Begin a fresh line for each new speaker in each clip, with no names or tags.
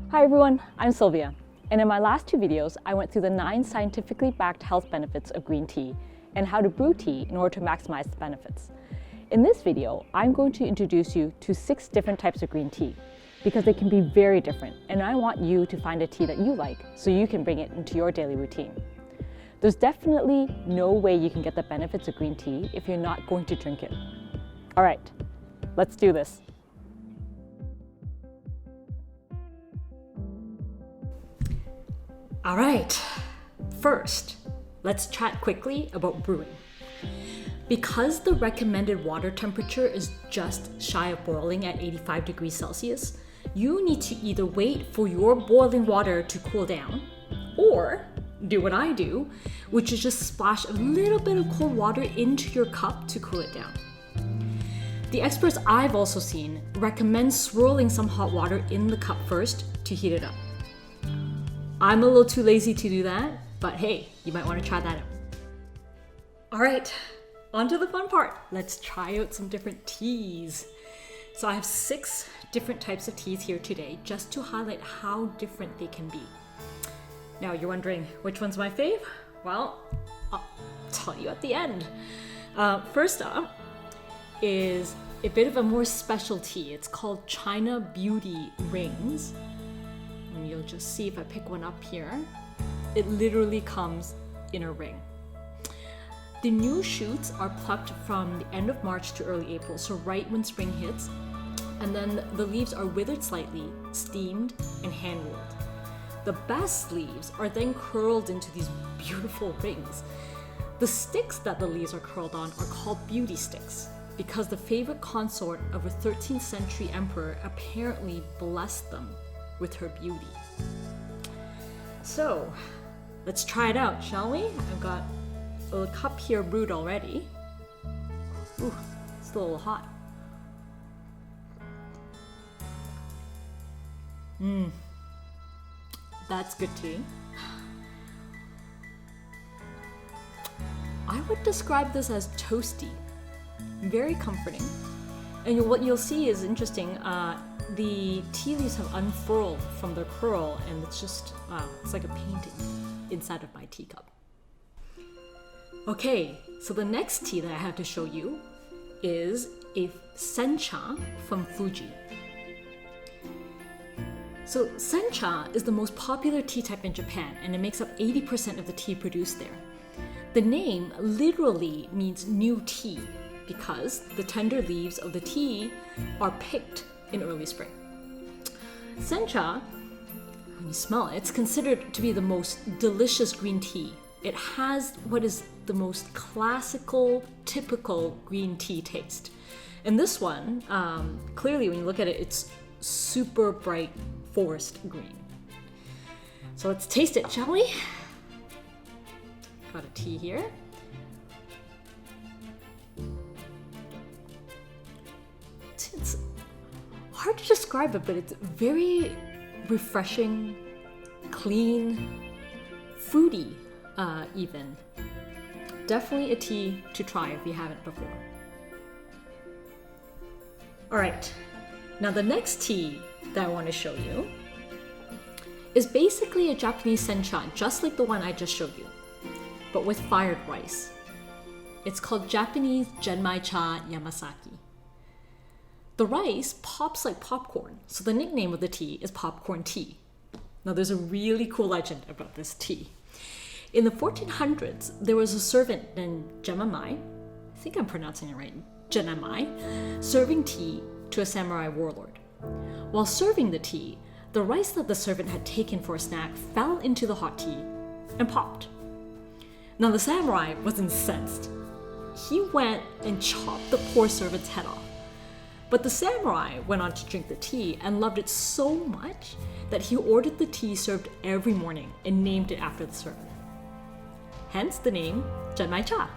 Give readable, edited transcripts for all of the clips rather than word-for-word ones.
Hi everyone, I'm Sylvia, and in my last two videos, I went through the 9 scientifically backed health benefits of green tea and how to brew tea in order to maximize the benefits. In this video, I'm going to introduce you to 6 different types of green tea because they can be very different, and I want you to find a tea that you like so you can bring it into your daily routine. There's definitely no way you can get the benefits of green tea if you're not going to drink it. All right, let's do this. All right, first, let's chat quickly about brewing. Because the recommended water temperature is just shy of boiling at 85 degrees Celsius, you need to either wait for your boiling water to cool down, or do what I do, which is just splash a little bit of cold water into your cup to cool it down. The experts I've also seen recommend swirling some hot water in the cup first to heat it up. I'm a little too lazy to do that, but hey, you might want to try that out. All right, on to the fun part. Let's try out some different teas. So I have 6 different types of teas here today just to highlight how different they can be. Now you're wondering, which one's my fave? Well, I'll tell you at the end. First up is a bit of a more special tea. It's called China Beauty Rings. And you'll just see if I pick one up here, it literally comes in a ring. The new shoots are plucked from the end of March to early April, so right when spring hits, and then the leaves are withered slightly, steamed, and hand rolled. The best leaves are then curled into these beautiful rings. The sticks that the leaves are curled on are called beauty sticks because the favorite consort of a 13th century emperor apparently blessed them with her beauty. So let's try it out, shall we? I've got a cup here brewed already. Ooh, it's a little hot. That's good tea. I would describe this as toasty, very comforting. And what you'll see is interesting. The tea leaves have unfurled from their curl, and it's just, it's like a painting inside of my teacup. Okay, so the next tea that I have to show you is a sencha from Fuji. So sencha is the most popular tea type in Japan, and it makes up 80% of the tea produced there. The name literally means new tea because the tender leaves of the tea are picked in early spring. Sencha, when you smell it, it's considered to be the most delicious green tea. It has what is the most classical, typical green tea taste. And this one, clearly when you look at it, it's super bright forest green. So let's taste it, shall we? Got a tea here. It's hard to describe it, but it's very refreshing, clean, fruity even. Definitely a tea to try if you haven't before. All right, now the next tea that I want to show you is basically a Japanese sencha, just like the one I just showed you, but with fired rice. It's called Japanese Genmaicha Yamasaki. The rice pops like popcorn, so the nickname of the tea is popcorn tea. Now there's a really cool legend about this tea. In the 1400s, there was a servant named Jemamai, I think I'm pronouncing it right, Jemamai, serving tea to a samurai warlord. While serving the tea, the rice that the servant had taken for a snack fell into the hot tea and popped. Now the samurai was incensed. He went and chopped the poor servant's head off. But the samurai went on to drink the tea and loved it so much that he ordered the tea served every morning and named it after the servant. Hence the name Genmaicha.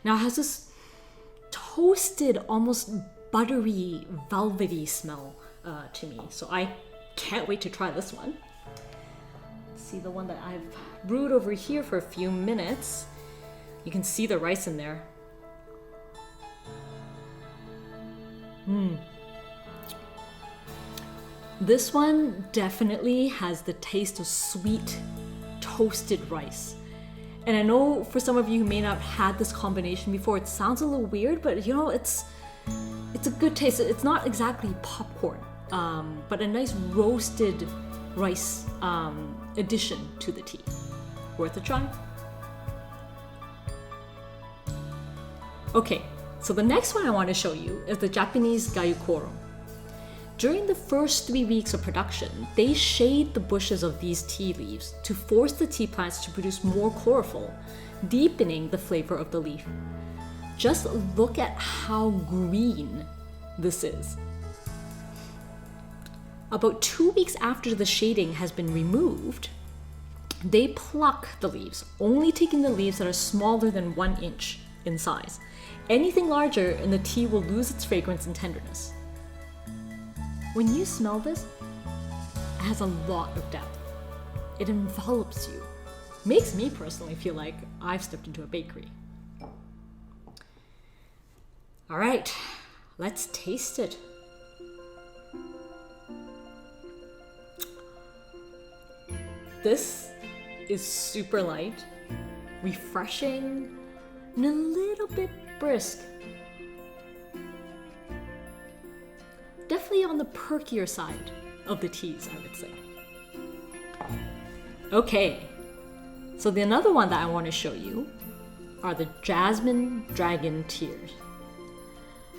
Now it has this toasted, almost buttery, velvety smell to me. So I can't wait to try this one. See the one that I've brewed over here for a few minutes. You can see the rice in there. This one definitely has the taste of sweet, toasted rice. And I know for some of you who may not have had this combination before, it sounds a little weird, but you know, it's a good taste. It's not exactly popcorn, but a nice roasted rice addition to the tea. Worth a try. Okay, so the next one I want to show you is the Japanese Gayukoro. During the first 3 weeks of production, they shade the bushes of these tea leaves to force the tea plants to produce more chlorophyll, deepening the flavor of the leaf. Just look at how green this is. About 2 weeks after the shading has been removed, they pluck the leaves, only taking the leaves that are smaller than 1 inch in size. Anything larger and the tea will lose its fragrance and tenderness. When you smell this, it has a lot of depth. It envelops you. Makes me personally feel like I've stepped into a bakery. All right, let's taste it. This is super light, refreshing, and a little bit brisk. Definitely on the perkier side of the teas, I would say. Okay, so another one that I want to show you are the Jasmine Dragon Tears.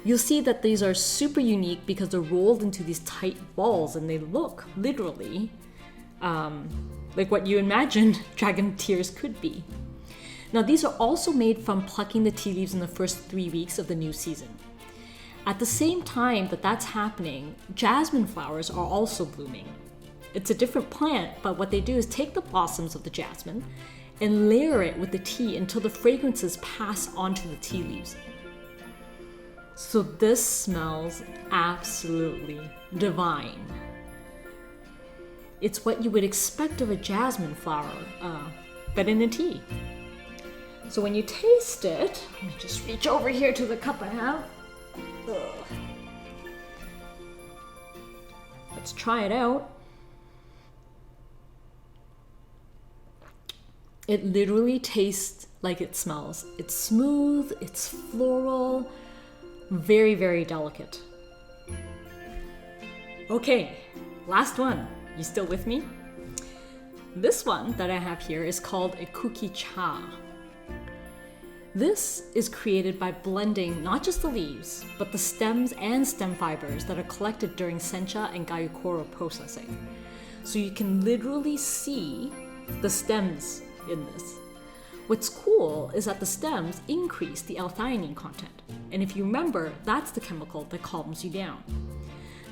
You'll see that these are super unique because they're rolled into these tight balls and they look literally like what you imagine dragon tears could be. Now, these are also made from plucking the tea leaves in the first 3 weeks of the new season. At the same time that that's happening, jasmine flowers are also blooming. It's a different plant, but what they do is take the blossoms of the jasmine and layer it with the tea until the fragrances pass onto the tea leaves. So this smells absolutely divine. It's what you would expect of a jasmine flower, but in a tea. So when you taste it, let me just reach over here to the cup I have. Ugh. Let's try it out. It literally tastes like it smells. It's smooth, it's floral, very, very delicate. Okay, last one. You still with me? This one that I have here is called a Kuki Cha. This is created by blending not just the leaves, but the stems and stem fibers that are collected during sencha and gayukoro processing. So you can literally see the stems in this. What's cool is that the stems increase the L-theanine content. And if you remember, that's the chemical that calms you down.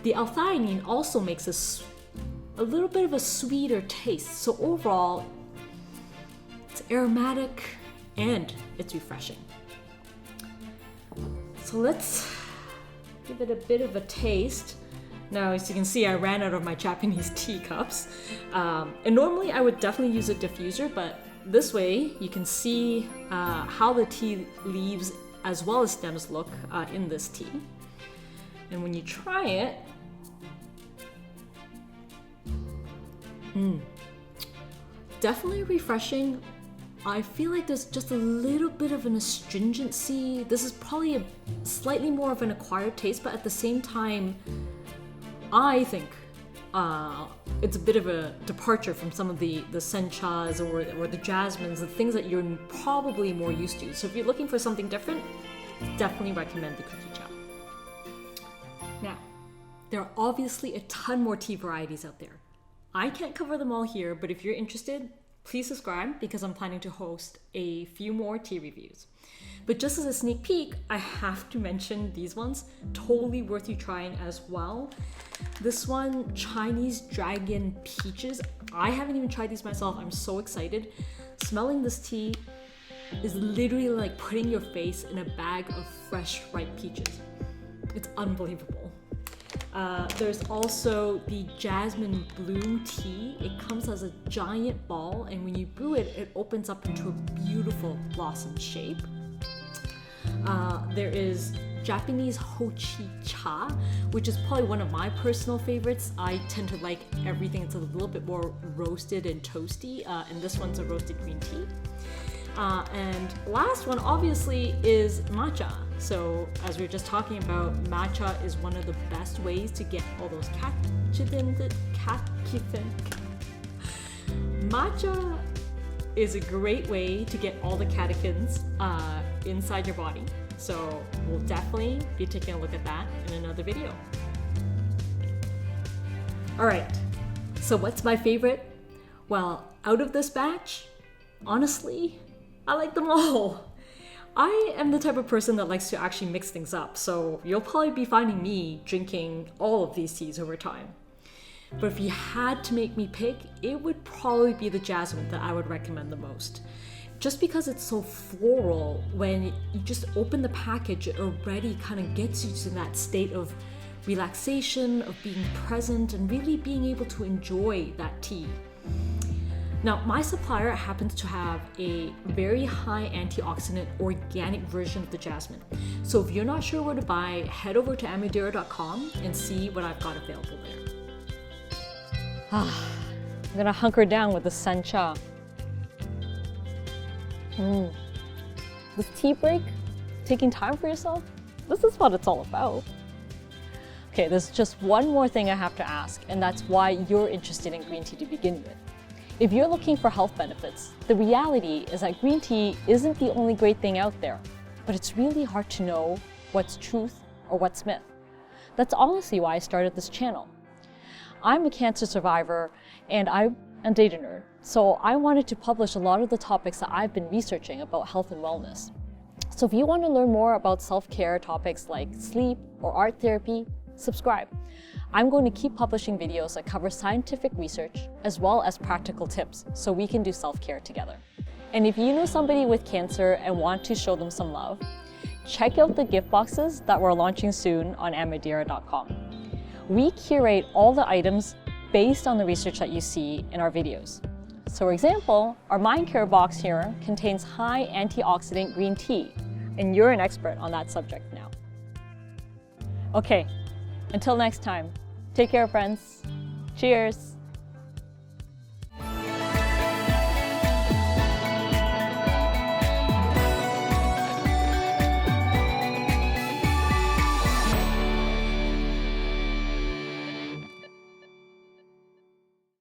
The L-theanine also makes a little bit of a sweeter taste. So overall, it's aromatic and it's refreshing. So let's give it a bit of a taste. Now, as you can see, I ran out of my Japanese teacups. And normally I would definitely use a diffuser, but this way you can see how the tea leaves as well as stems look in this tea. And when you try it, definitely refreshing. I feel like there's just a little bit of an astringency. This is probably a slightly more of an acquired taste, but at the same time, I think it's a bit of a departure from some of the senchas or the jasmines, the things that you're probably more used to. So if you're looking for something different, definitely recommend the Kuki Cha. Now, there are obviously a ton more tea varieties out there. I can't cover them all here, but if you're interested, please subscribe because I'm planning to host a few more tea reviews. But just as a sneak peek, I have to mention these ones. Totally worth you trying as well. This one, Chinese Dragon Peaches. I haven't even tried these myself. I'm so excited. Smelling this tea is literally like putting your face in a bag of fresh, ripe peaches. It's unbelievable. There's also the Jasmine Bloom Tea. It comes as a giant ball, and when you brew it, it opens up into a beautiful blossom shape. There is Japanese Hochi Cha, which is probably one of my personal favorites. I tend to like everything that's a little bit more roasted and toasty, and this one's a roasted green tea. And last one, obviously, is matcha. So, as we were just talking about, matcha is one of the best ways to get all those matcha is a great way to get all the catechins inside your body. So we'll definitely be taking a look at that in another video. All right, so what's my favorite? Well, out of this batch, honestly, I like them all. I am the type of person that likes to actually mix things up, so you'll probably be finding me drinking all of these teas over time. But if you had to make me pick, it would probably be the jasmine that I would recommend the most. Just because it's so floral, when you just open the package, it already kind of gets you to that state of relaxation, of being present, and really being able to enjoy that tea. Now, my supplier happens to have a very high antioxidant organic version of the jasmine. So if you're not sure where to buy, head over to amadeira.com and see what I've got available there. I'm gonna hunker down with the sencha. This tea break, taking time for yourself, this is what it's all about. Okay, there's just one more thing I have to ask, and that's why you're interested in green tea to begin with. If you're looking for health benefits, the reality is that green tea isn't the only great thing out there, but it's really hard to know what's truth or what's myth. That's honestly why I started this channel. I'm a cancer survivor and I'm a data nerd, so I wanted to publish a lot of the topics that I've been researching about health and wellness. So if you want to learn more about self-care topics like sleep or art therapy, subscribe. I'm going to keep publishing videos that cover scientific research as well as practical tips so we can do self-care together. And if you know somebody with cancer and want to show them some love, check out the gift boxes that we're launching soon on amadeira.com. We curate all the items based on the research that you see in our videos. So for example, our Mind Care box here contains high antioxidant green tea, and you're an expert on that subject now. Okay, until next time, take care friends. Cheers.